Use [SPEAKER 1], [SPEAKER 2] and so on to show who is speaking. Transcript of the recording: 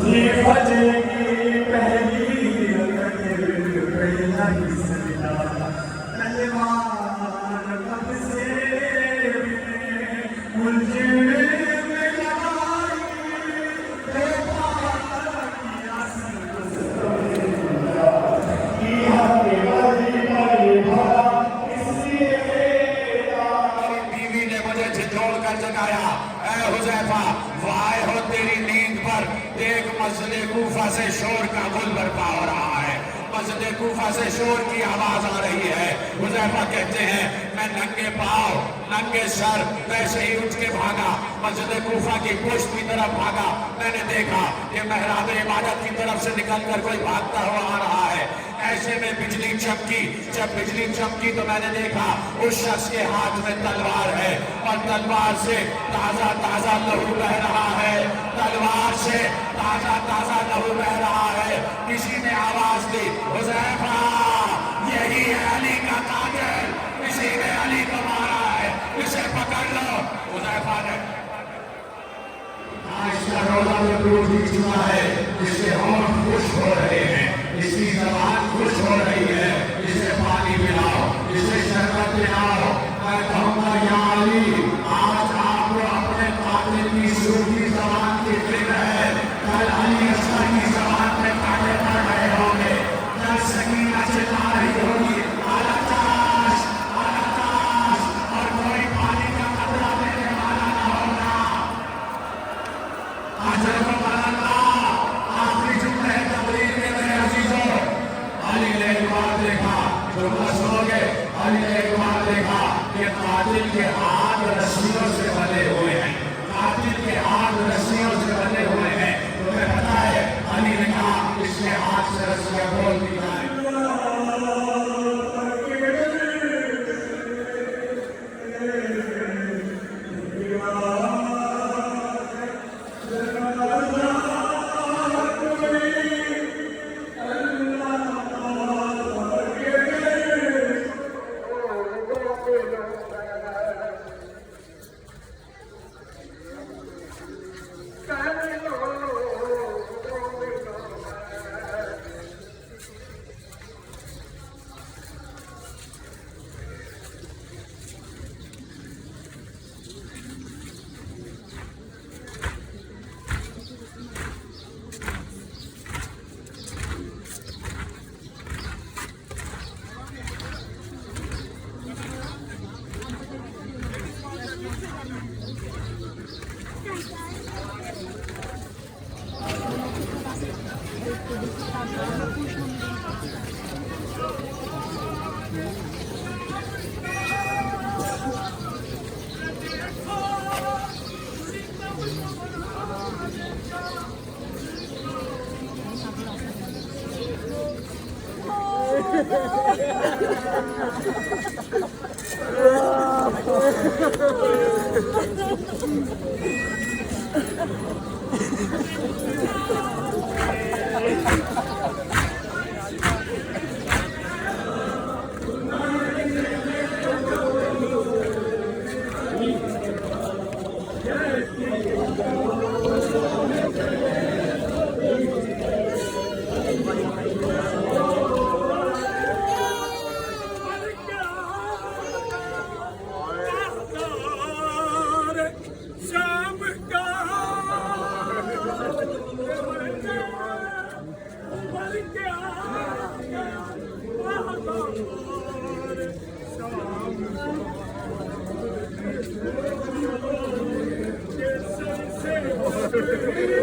[SPEAKER 1] ये बजेगी पहली पहला ही सजदा तलवार कब से मुझे
[SPEAKER 2] जगाया ऐ हुज़ैफा, वाय हो तेरी नींद पर, देख मस्जिद कूफा से शोर का गुल बरपा हो रहा है। मस्जिद कूफा से शोर की आवाज आ रही है। हुज़ैफा कहते हैं मैं नंगे पाँव नंगे सर वैसे ही उठ के भागा, मस्जिद कूफा की पुष्ट की तरफ भागा। मैंने देखा कि मेहराब इबादत की तरफ से निकलकर कोई भागता हुआ आ रहा है। ऐसे में बिजली चमकी, जब बिजली चमकी तो मैंने देखा उस शख्स के हाथ में तलवार है और तलवार से ताजा ताजा लहू बह रहा है। तलवार से ताजा ताजा लहू बह रहा है। किसी ने आवाज दी, हुज़ैफा यही है अली का कातिल, किसी ने अली को मारा है, इसे पकड़ लो। हुज़ैफा ने आज का रोजा में दूध ही चुना है, इससे हम खुश हो रहे हैं, इसकी जबान खुश हो रही है, इसे पानी पिलाओ, इसे शरबत पिलाओ। मैं कहूँगा या अली, आज आपको अपने कातिल की सूखी जबान की फिक्र है। कल अली असगर की जबान पे कांटे पड़ रहे होंगे, कल सकीना चिल्ला रही होगी आलताश आलताश, और कोई पानी का कतरा देने वाला न होगा। आज आखिरी जुमले तबलीग में मेरे अजीजों, अली ने एक बार देखा, जो सुनोगे, अली ने एक बार देखा कि कातिल के हाथ रस्सियों से बने हुए हैं, कातिल के हाथ रस्सियों से बने हुए हैं। तुम्हें पता है अली ने कहा इसके हाथ से रस्सियां बोल दी जाए।
[SPEAKER 1] Thank you.